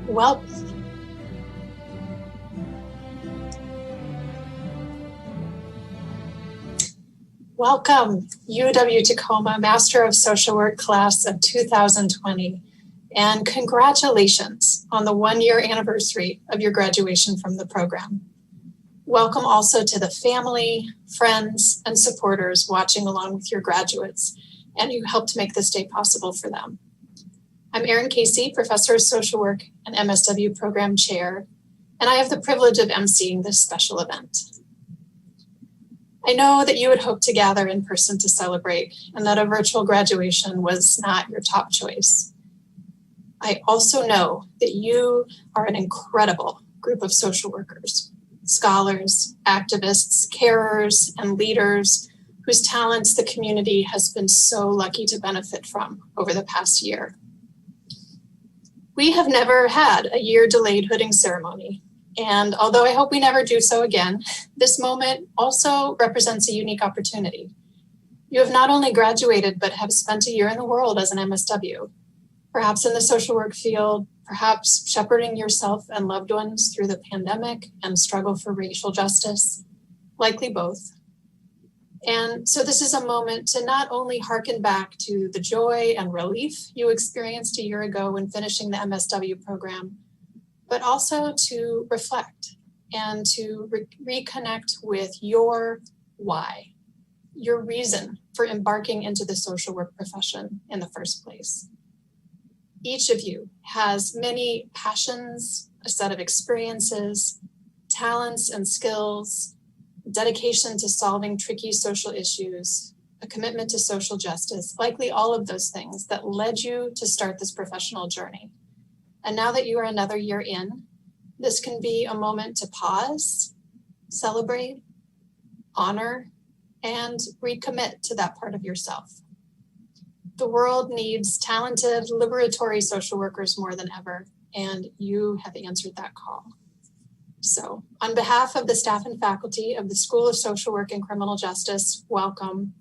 Well, welcome, UW Tacoma Master of Social Work class of 2020, and congratulations on the one-year anniversary of your graduation from the program. Welcome also to the family, friends, and supporters watching along with your graduates, and who helped make this day possible for them. I'm Erin Casey, Professor of Social Work and MSW Program Chair, and I have the privilege of emceeing this special event. I know that you had hoped to gather in person to celebrate, and that a virtual graduation was not your top choice. I also know that you are an incredible group of social workers, scholars, activists, carers, and leaders whose talents the community has been so lucky to benefit from over the past year. We have never had a year-delayed hooding ceremony, and although I hope we never do so again, this moment also represents a unique opportunity. You have not only graduated, but have spent a year in the world as an MSW, perhaps in the social work field, perhaps shepherding yourself and loved ones through the pandemic and struggle for racial justice, likely both. And so this is a moment to not only hearken back to the joy and relief you experienced a year ago when finishing the MSW program, but also to reflect and to reconnect with your why, your reason for embarking into the social work profession in the first place. Each of you has many passions, a set of experiences, talents and skills, dedication to solving tricky social issues, a commitment to social justice, likely all of those things that led you to start this professional journey. And now that you are another year in, this can be a moment to pause, celebrate, honor, and recommit to that part of yourself. The world needs talented, liberatory social workers more than ever, and you have answered that call. So, on behalf of the staff and faculty of the School of Social Work and Criminal Justice, welcome.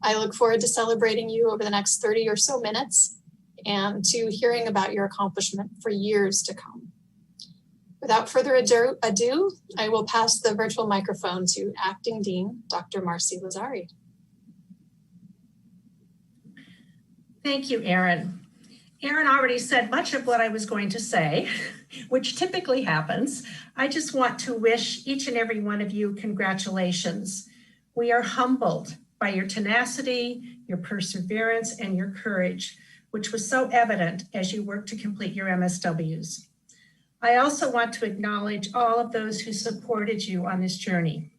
I look forward to celebrating you over the next 30 or so minutes and to hearing about your accomplishment for years to come. Without further ado, I will pass the virtual microphone to Acting Dean, Dr. Marcy Lazari. Thank you, Erin. Erin already said much of what I was going to say, which typically happens. I just want to wish each and every one of you congratulations. We are humbled by your tenacity, your perseverance, and your courage, which was so evident as you worked to complete your MSWs. I also want to acknowledge all of those who supported you on this journey.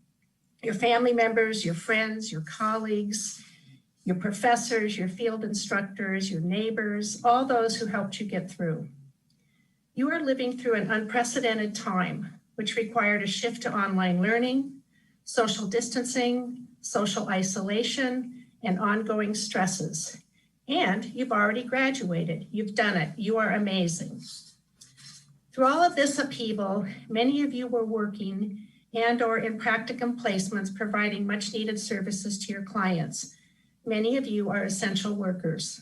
Your family members, your friends, your colleagues, your professors, your field instructors, your neighbors, all those who helped you get through. You are living through an unprecedented time, which required a shift to online learning, social distancing, social isolation, and ongoing stresses. And you've already graduated. You've done it. You are amazing. Through all of this upheaval, many of you were working and/or in practicum placements providing much needed services to your clients. Many of you are essential workers.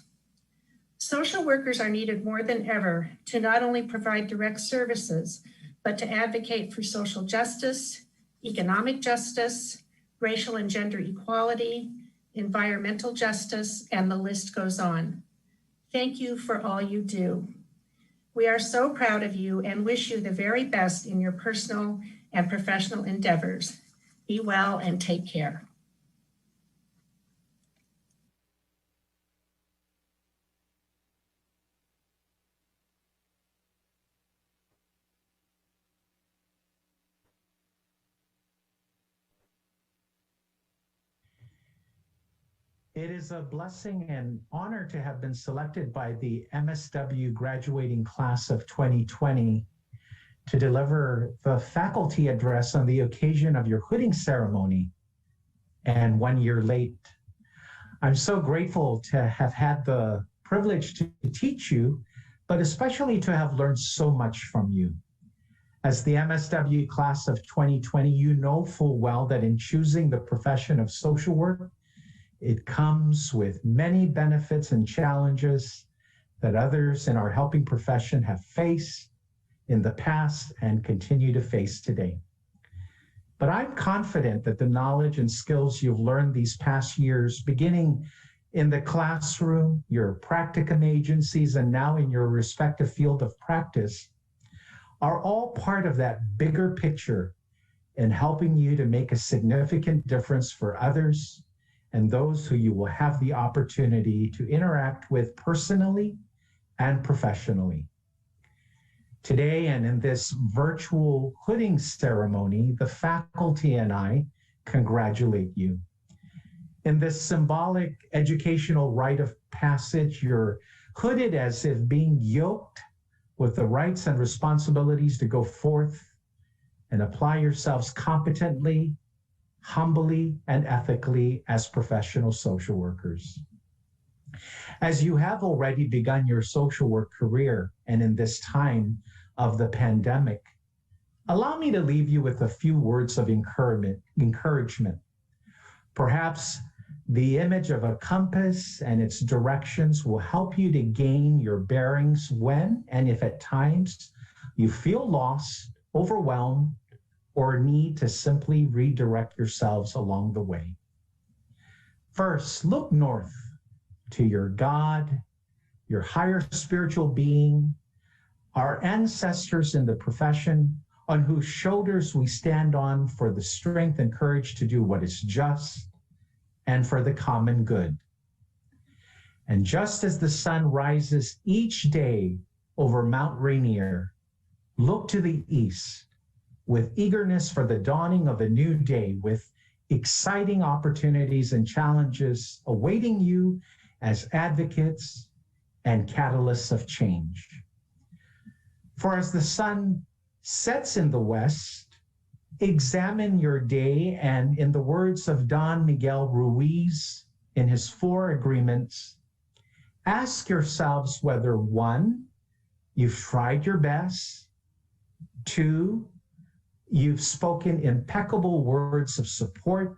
Social workers are needed more than ever to not only provide direct services, but to advocate for social justice, economic justice, racial and gender equality, environmental justice, and the list goes on. Thank you for all you do. We are so proud of you and wish you the very best in your personal and professional endeavors. Be well and take care. It is a blessing and honor to have been selected by the MSW graduating class of 2020 to deliver the faculty address on the occasion of your hooding ceremony and 1 year late. I'm so grateful to have had the privilege to teach you, but especially to have learned so much from you. As the MSW class of 2020, you know full well that in choosing the profession of social work, it comes with many benefits and challenges that others in our helping profession have faced in the past and continue to face today. But I'm confident that the knowledge and skills you've learned these past years, beginning in the classroom, your practicum agencies, and now in your respective field of practice, are all part of that bigger picture in helping you to make a significant difference for others and those who you will have the opportunity to interact with personally and professionally. Today and in this virtual hooding ceremony, the faculty and I congratulate you. In this symbolic educational rite of passage, you're hooded as if being yoked with the rights and responsibilities to go forth and apply yourselves competently, humbly, and ethically as professional social workers. As you have already begun your social work career and in this time of the pandemic, allow me to leave you with a few words of encouragement. Perhaps the image of a compass and its directions will help you to gain your bearings when and if at times you feel lost, overwhelmed, or need to simply redirect yourselves along the way. First, look north to your God, your higher spiritual being, our ancestors in the profession, on whose shoulders we stand on for the strength and courage to do what is just and for the common good. And just as the sun rises each day over Mount Rainier, look to the east with eagerness for the dawning of a new day, with exciting opportunities and challenges awaiting you as advocates and catalysts of change. For as the sun sets in the west, examine your day, and in the words of Don Miguel Ruiz in his 4 agreements, ask yourselves whether 1, you've tried your best, 2, you've spoken impeccable words of support,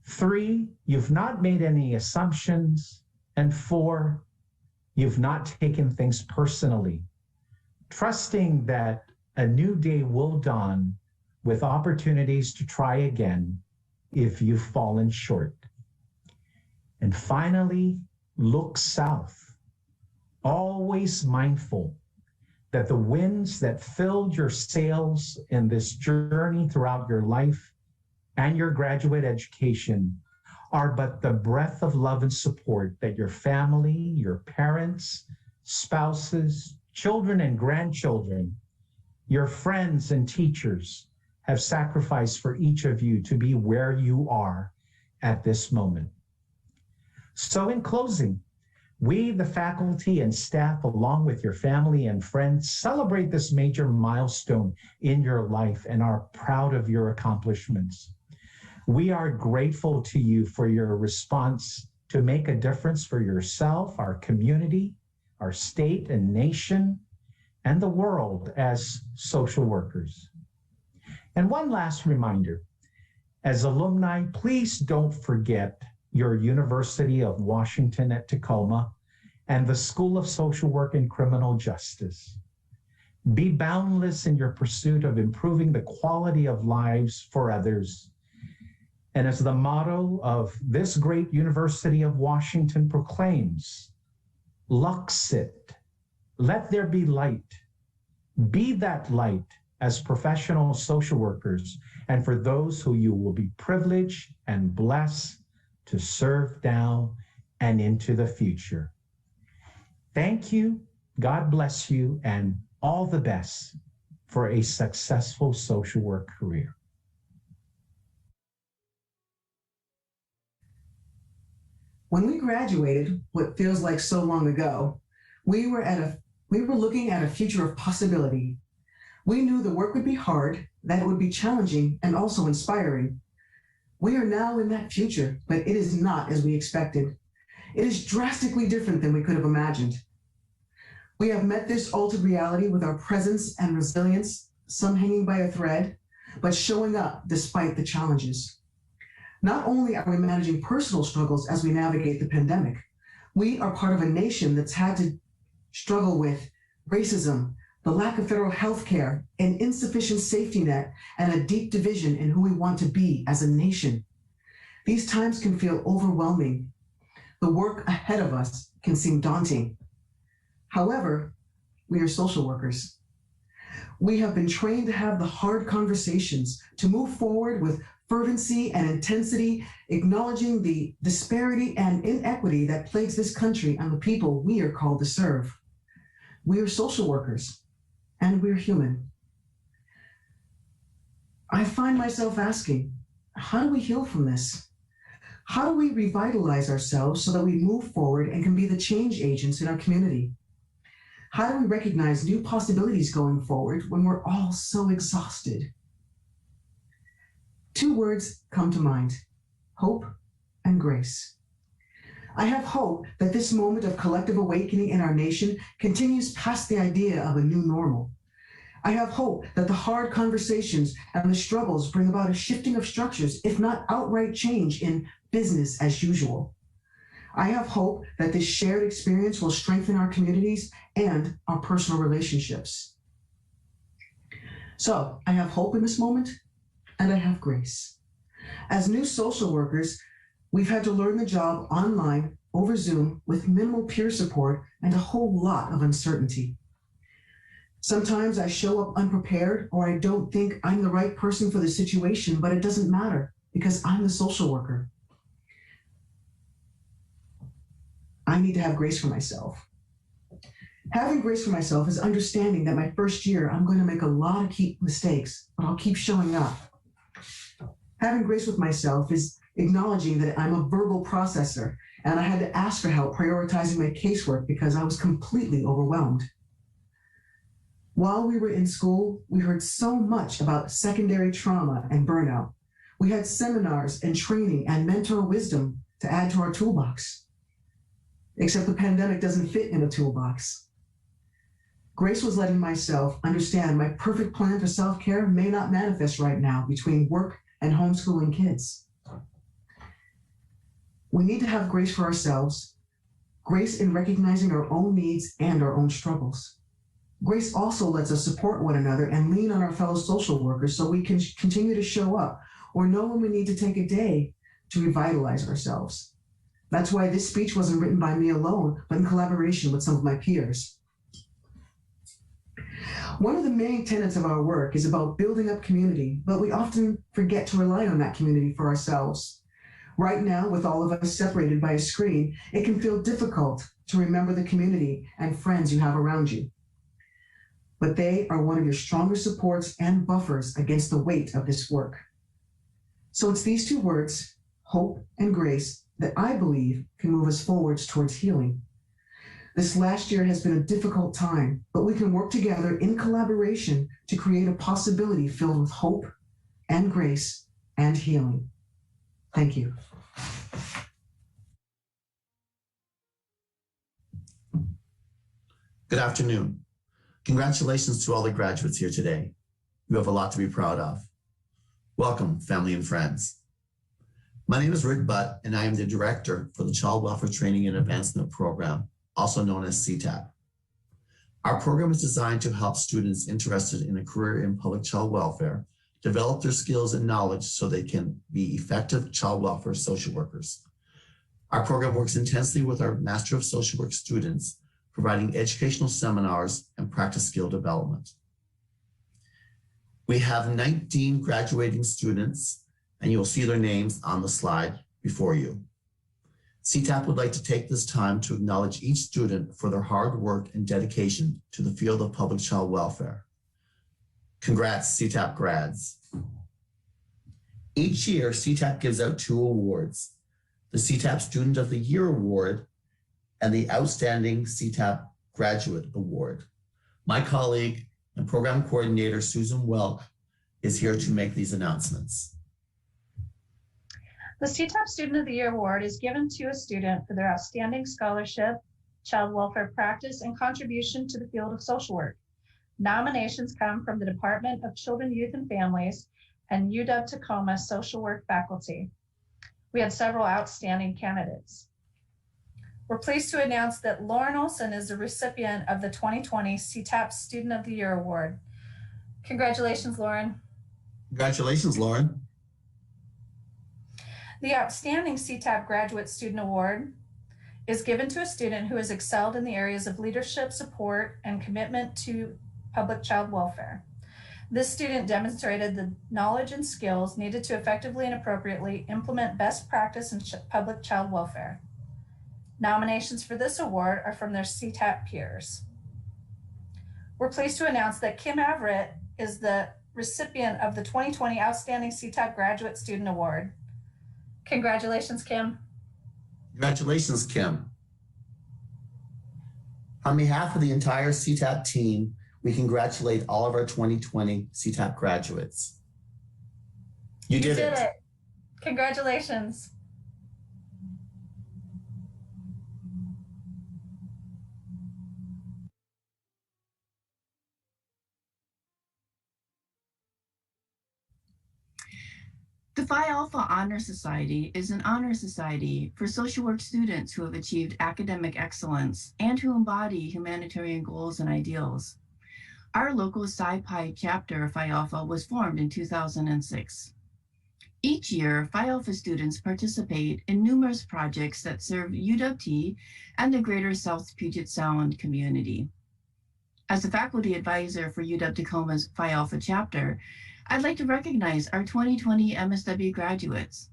3, you've not made any assumptions, and 4, you've not taken things personally, trusting that a new day will dawn with opportunities to try again if you've fallen short. And finally, look south, always mindful that the winds that filled your sails in this journey throughout your life and your graduate education are but the breath of love and support that your family, your parents, spouses, children and grandchildren, your friends and teachers have sacrificed for each of you to be where you are at this moment. So in closing, we, the faculty and staff, along with your family and friends, celebrate this major milestone in your life and are proud of your accomplishments. We are grateful to you for your response to make a difference for yourself, our community, our state and nation, and the world as social workers. And one last reminder, as alumni, please don't forget your University of Washington at Tacoma and the School of Social Work and Criminal Justice. Be boundless in your pursuit of improving the quality of lives for others. And as the motto of this great University of Washington proclaims, Luxit, let there be light. Be that light as professional social workers and for those who you will be privileged and blessed to serve now and into the future. Thank you, God bless you, and all the best for a successful social work career. When we graduated, what feels like so long ago, we were looking at a future of possibility. We knew the work would be hard, that it would be challenging and also inspiring. We are now in that future, but it is not as we expected. It is drastically different than we could have imagined. We have met this altered reality with our presence and resilience, some hanging by a thread, but showing up despite the challenges. Not only are we managing personal struggles as we navigate the pandemic, we are part of a nation that's had to struggle with racism, the lack of federal health care, an insufficient safety net, and a deep division in who we want to be as a nation. These times can feel overwhelming. The work ahead of us can seem daunting. However, we are social workers. We have been trained to have the hard conversations, to move forward with fervency and intensity, acknowledging the disparity and inequity that plagues this country and the people we are called to serve. We are social workers, and we're human. I find myself asking, how do we heal from this? How do we revitalize ourselves so that we move forward and can be the change agents in our community? How do we recognize new possibilities going forward when we're all so exhausted? Two words come to mind: hope and grace. I have hope that this moment of collective awakening in our nation continues past the idea of a new normal. I have hope that the hard conversations and the struggles bring about a shifting of structures, if not outright change in business as usual. I have hope that this shared experience will strengthen our communities and our personal relationships. So I have hope in this moment, and I have grace. As new social workers, we've had to learn the job online, over Zoom, with minimal peer support and a whole lot of uncertainty. Sometimes I show up unprepared, or I don't think I'm the right person for the situation, but it doesn't matter because I'm the social worker. I need to have grace for myself. Having grace for myself is understanding that my first year, I'm going to make a lot of mistakes, but I'll keep showing up. Having grace with myself is acknowledging that I'm a verbal processor, and I had to ask for help prioritizing my casework because I was completely overwhelmed. While we were in school, we heard so much about secondary trauma and burnout. We had seminars and training and mentor wisdom to add to our toolbox. Except the pandemic doesn't fit in a toolbox. Grace was letting myself understand my perfect plan for self-care may not manifest right now between work and homeschooling kids. We need to have grace for ourselves, grace in recognizing our own needs and our own struggles. Grace also lets us support one another and lean on our fellow social workers so we can continue to show up or know when we need to take a day to revitalize ourselves. That's why this speech wasn't written by me alone, but in collaboration with some of my peers. One of the main tenets of our work is about building up community, but we often forget to rely on that community for ourselves. Right now, with all of us separated by a screen, it can feel difficult to remember the community and friends you have around you. But they are one of your strongest supports and buffers against the weight of this work. So it's these two words, hope and grace, that I believe can move us forwards towards healing. This last year has been a difficult time, but we can work together in collaboration to create a possibility filled with hope and grace and healing. Thank you. Good afternoon. Congratulations to all the graduates here today. You have a lot to be proud of. Welcome, family and friends. My name is Rick Butt, and I am the Director for the Child Welfare Training and Advancement Program, also known as CTAP. Our program is designed to help students interested in a career in public child welfare develop their skills and knowledge so they can be effective child welfare social workers. Our program works intensely with our Master of Social Work students, providing educational seminars and practice skill development. We have 19 graduating students, and you'll see their names on the slide before you. CTAP would like to take this time to acknowledge each student for their hard work and dedication to the field of public child welfare. Congrats, CTAP grads. Each year, CTAP gives out 2 awards, the CTAP Student of the Year Award and the Outstanding CTAP Graduate Award. My colleague and program coordinator, Susan Welk, is here to make these announcements. The CTAP Student of the Year Award is given to a student for their outstanding scholarship, child welfare practice, and contribution to the field of social work. Nominations come from the Department of Children, Youth, and Families and UW Tacoma social work faculty. We had several outstanding candidates. We're pleased to announce that Lauren Olson is the recipient of the 2020 CTAP Student of the Year Award. Congratulations, Lauren. Congratulations, Lauren. The Outstanding CTAP Graduate Student Award is given to a student who has excelled in the areas of leadership, support, and commitment to public child welfare. This student demonstrated the knowledge and skills needed to effectively and appropriately implement best practice in public child welfare. Nominations for this award are from their CTAP peers. We're pleased to announce that Kim Everett is the recipient of the 2020 Outstanding CTAP Graduate Student Award. Congratulations, Kim. Congratulations, Kim. On behalf of the entire CTAP team, we congratulate all of our 2020 CTAP graduates. You did it. Congratulations. The Phi Alpha Honor Society is an honor society for social work students who have achieved academic excellence and who embody humanitarian goals and ideals. Our local Psi Pi chapter of Phi Alpha was formed in 2006. Each year, Phi Alpha students participate in numerous projects that serve UW and the greater South Puget Sound community. As the faculty advisor for UW-Tacoma's Phi Alpha chapter, I'd like to recognize our 2020 MSW graduates.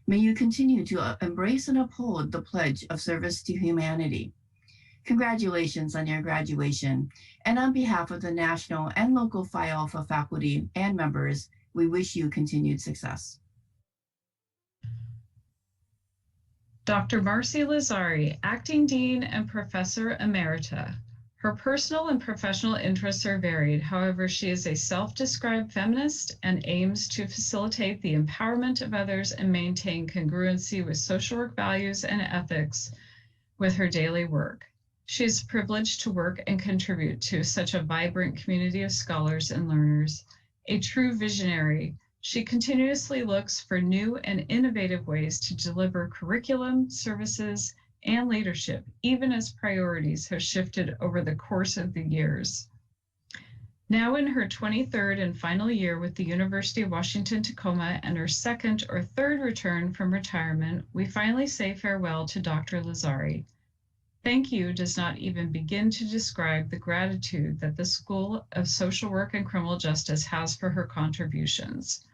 May you continue to embrace and uphold the pledge of service to humanity. Congratulations on your graduation. And on behalf of the national and local Phi Alpha faculty and members, we wish you continued success. Dr. Marcy Lazari, Acting Dean and Professor Emerita. Her personal and professional interests are varied. However, she is a self-described feminist and aims to facilitate the empowerment of others and maintain congruency with social work values and ethics with her daily work. She is privileged to work and contribute to such a vibrant community of scholars and learners. A true visionary, she continuously looks for new and innovative ways to deliver curriculum, services, and leadership, even as priorities have shifted over the course of the years. Now in her 23rd and final year with the University of Washington-Tacoma and her second or third return from retirement, we finally say farewell to Dr. Lazari. Thank you does not even begin to describe the gratitude that the School of Social Work and Criminal Justice has for her contributions.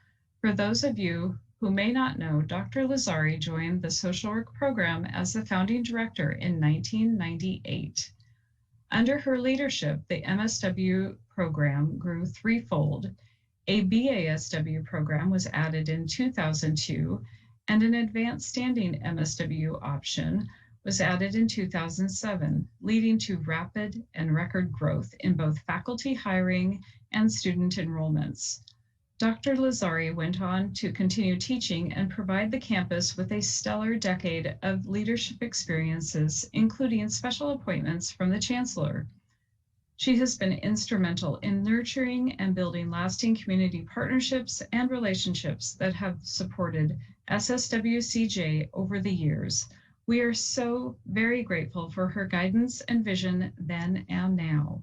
For those of you who may not know, Dr. Lazari joined the social work program as the founding director in 1998. Under her leadership, the MSW program grew threefold. A BASW program was added in 2002, and an advanced standing MSW option was added in 2007, leading to rapid and record growth in both faculty hiring and student enrollments. Dr. Lazari went on to continue teaching and provide the campus with a stellar decade of leadership experiences, including special appointments from the Chancellor. She has been instrumental in nurturing and building lasting community partnerships and relationships that have supported SSWCJ over the years. We are so very grateful for her guidance and vision then and now.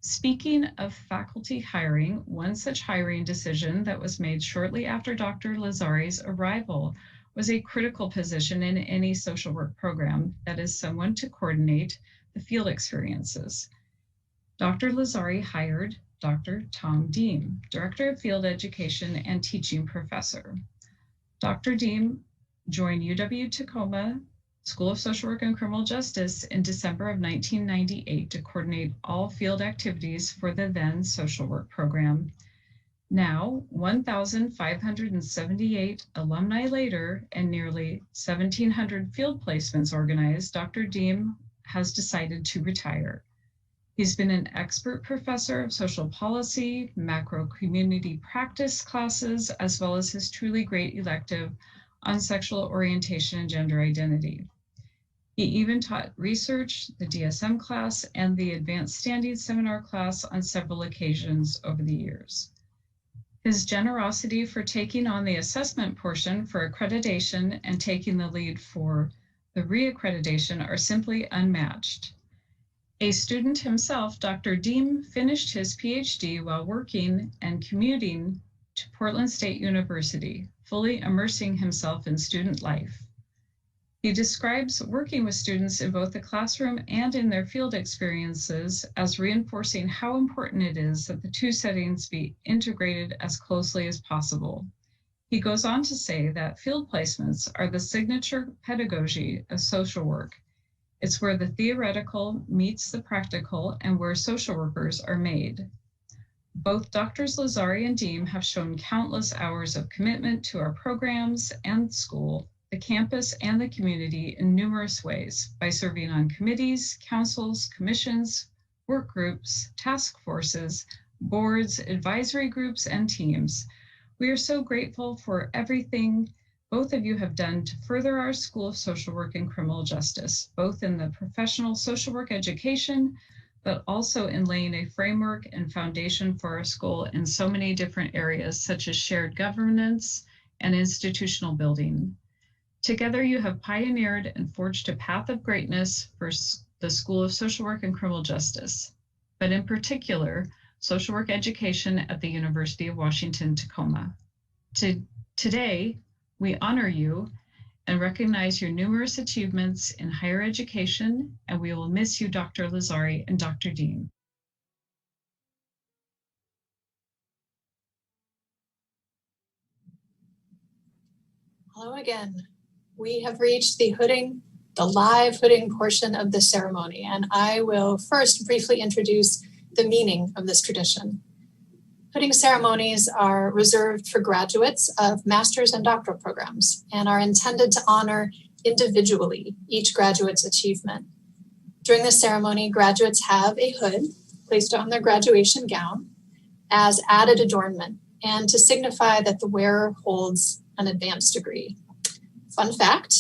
Speaking of faculty hiring, one such hiring decision that was made shortly after Dr. Lazari's arrival was a critical position in any social work program, that is, someone to coordinate the field experiences. Dr. Lazari hired Dr. Tom Deem, Director of Field Education and Teaching Professor. Dr. Deem joined UW-Tacoma School of Social Work and Criminal Justice in December of 1998 to coordinate all field activities for the then social work program. Now, 1,578 alumni later and nearly 1,700 field placements organized, Dr. Deem has decided to retire. He's been an expert professor of social policy, macro community practice classes, as well as his truly great elective on sexual orientation and gender identity. He even taught research, the DSM class, and the advanced standing seminar class on several occasions over the years. His generosity for taking on the assessment portion for accreditation and taking the lead for The reaccreditation are simply unmatched. A student himself, Dr. Deem finished his PhD while working and commuting to Portland State University, fully immersing himself in student life. He describes working with students in both the classroom and in their field experiences as reinforcing how important it is that the two settings be integrated as closely as possible. He goes on to say that field placements are the signature pedagogy of social work. It's where the theoretical meets the practical and where social workers are made. Both Drs. Lazari and Deem have shown countless hours of commitment to our programs and school, the campus, and the community in numerous ways by serving on committees, councils, commissions, work groups, task forces, boards, advisory groups, and teams. We are so grateful for everything both of you have done to further our School of Social Work and Criminal Justice, both in the professional social work education, but also in laying a framework and foundation for our school in so many different areas, such as shared governance and institutional building. Together, you have pioneered and forged a path of greatness for the School of Social Work and Criminal Justice, but in particular, social work education at the University of Washington, Tacoma. Today, we honor you and recognize your numerous achievements in higher education, and we will miss you, Dr. Lazari and Dr. Dean. Hello again. We have reached the live hooding portion of the ceremony, and I will first briefly introduce the meaning of this tradition. Hooding ceremonies are reserved for graduates of master's and doctoral programs and are intended to honor individually each graduate's achievement. During the ceremony, graduates have a hood placed on their graduation gown as added adornment and to signify that the wearer holds an advanced degree. Fun fact,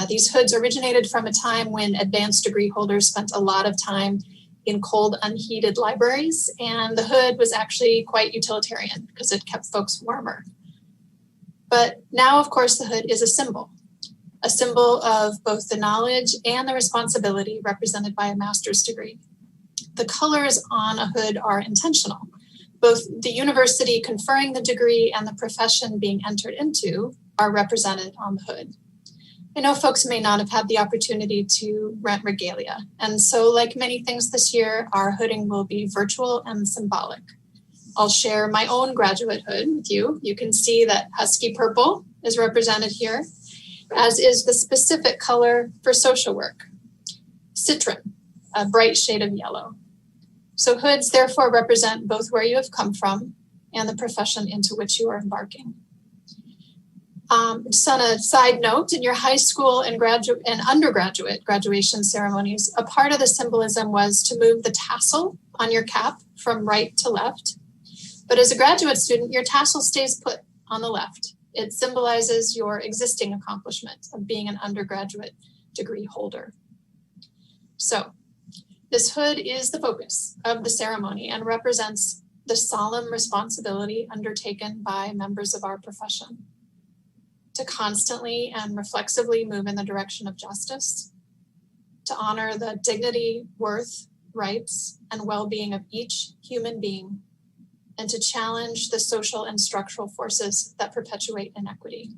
these hoods originated from a time when advanced degree holders spent a lot of time in cold, unheated libraries, and the hood was actually quite utilitarian because it kept folks warmer. But now, of course, the hood is a symbol of both the knowledge and the responsibility represented by a master's degree. The colors on a hood are intentional. Both the university conferring the degree and the profession being entered into are represented on the hood. I know folks may not have had the opportunity to rent regalia, and so like many things this year, our hooding will be virtual and symbolic. I'll share my own graduate hood with you. You can see that husky purple is represented here, as is the specific color for social work, citron, a bright shade of yellow. So hoods therefore represent both where you have come from and the profession into which you are embarking. Just on a side note, in your high school and undergraduate graduation ceremonies, a part of the symbolism was to move the tassel on your cap from right to left. But as a graduate student, your tassel stays put on the left. It symbolizes your existing accomplishment of being an undergraduate degree holder. So this hood is the focus of the ceremony and represents the solemn responsibility undertaken by members of our profession to constantly and reflexively move in the direction of justice, to honor the dignity, worth, rights, and well-being of each human being, and to challenge the social and structural forces that perpetuate inequity.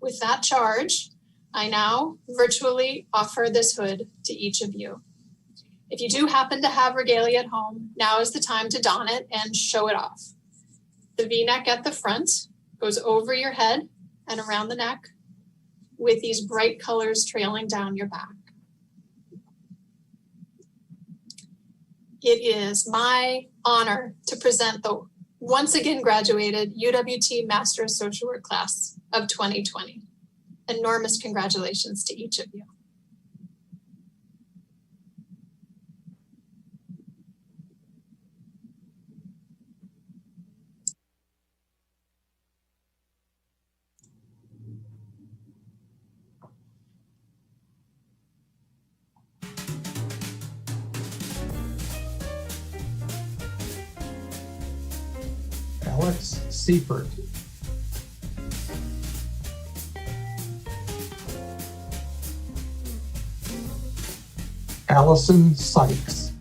With that charge, I now virtually offer this hood to each of you. If you do happen to have regalia at home, now is the time to don it and show it off. The V-neck at the front goes over your head and around the neck with these bright colors trailing down your back. It is my honor to present the once again graduated UWT Master of Social Work class of 2020. Enormous congratulations to each of you. Alex Seifert. Allison Sykes.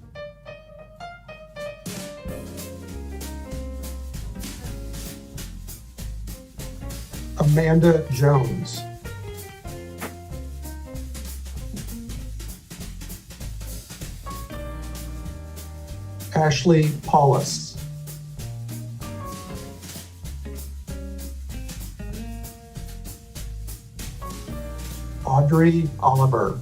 Amanda Jones. Ashley Paulus. Audrey Oliver.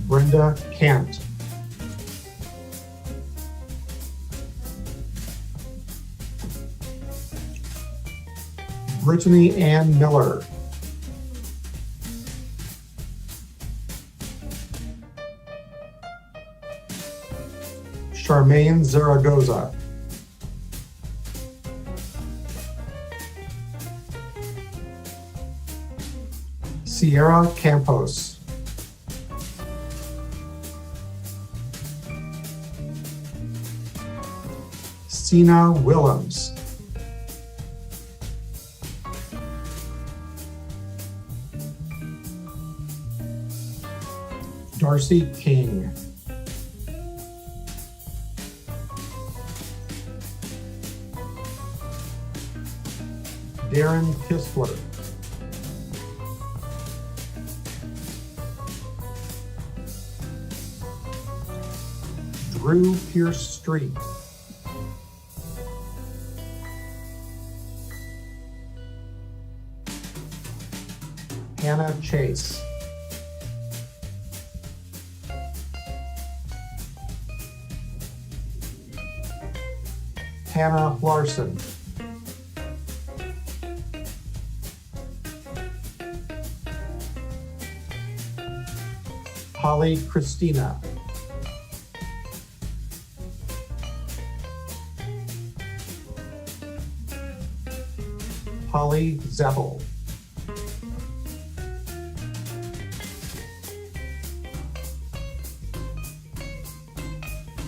Brenda Kent. Brittany Ann Miller. Charmaine Zaragoza. Sierra Campos. Sina Willems. Darcy King. Darren Kistler. Drew Pierce Street. Hannah Chase. Hannah Larson. Holly Christina. Holly Zeppel.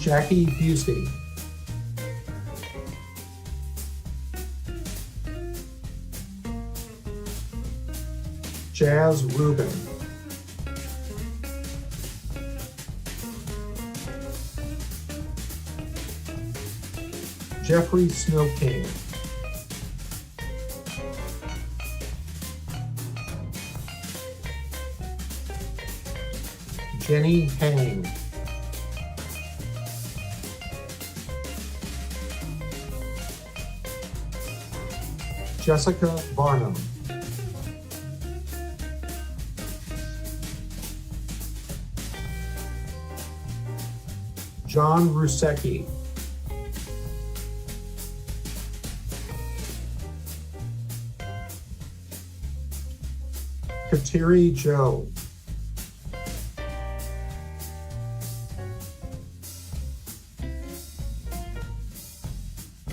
Jackie Busey. Jazz Rubin. Jeffrey Snow King. Jenny Hang. Jessica Barnum. John Rusecki. Kateri Joe.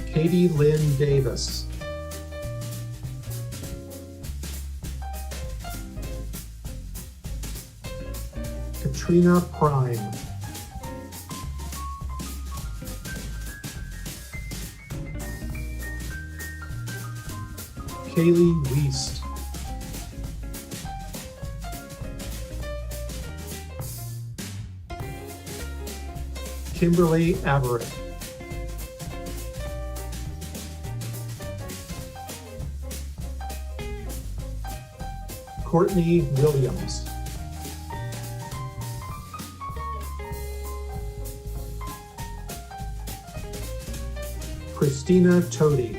Katie Lynn Davis. Katrina Prime. Kaylee Weist. Kimberly Averitt. Courtney Williams. Christina Tody.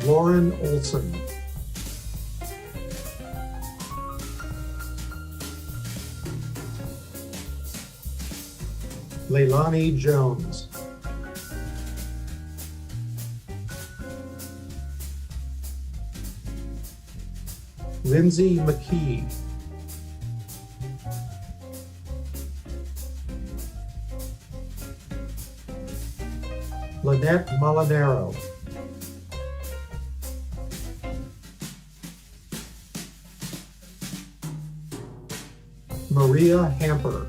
Lauren Olson. Leilani Jones. Lindsay McKee. Lynette Molinaro. Maria Hamper.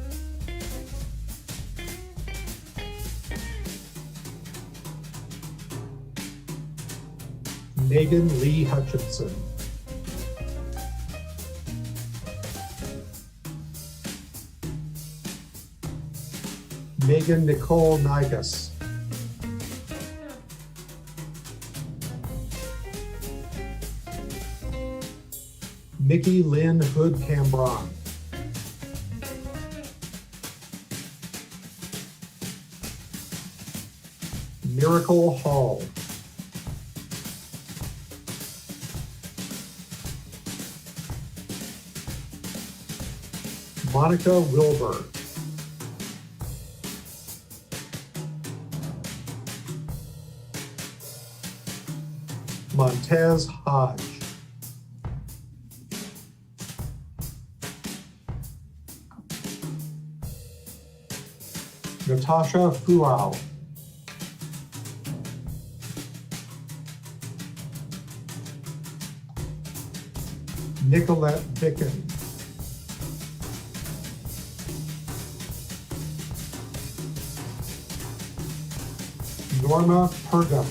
Megan Lee Hutchinson. Megan Nicole Nigas. Nikki Lynn Hood Cambron. Miracle Hall. Monica Wilbur. Montez Hodge. Natasha Fuau. Nicolette Bicken. Norma Pergam.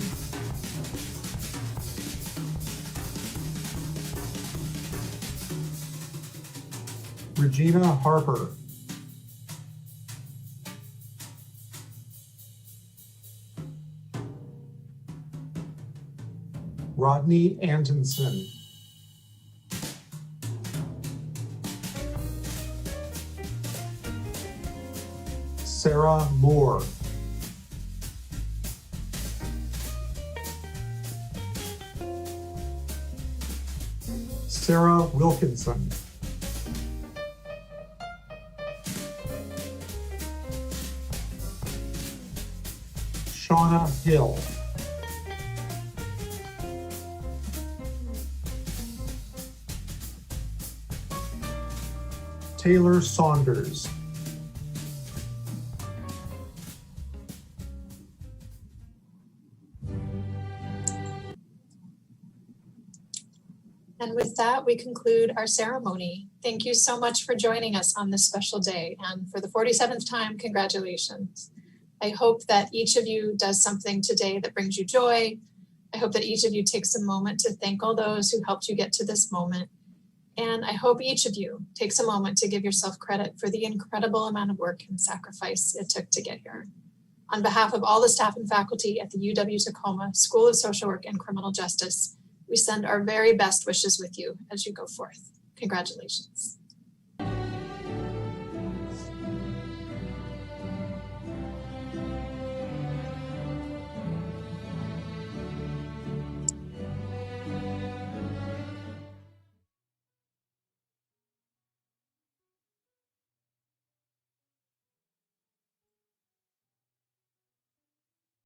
Regina Harper. Rodney Antonson. Sarah Moore. Sarah Wilkinson. Shauna Hill. Taylor Saunders. And with that, we conclude our ceremony. Thank you so much for joining us on this special day. And for the 47th time, congratulations. I hope that each of you does something today that brings you joy. I hope that each of you takes a moment to thank all those who helped you get to this moment. And I hope each of you takes a moment to give yourself credit for the incredible amount of work and sacrifice it took to get here. On behalf of all the staff and faculty at the UW-Tacoma School of Social Work and Criminal Justice, we send our very best wishes with you as you go forth. Congratulations.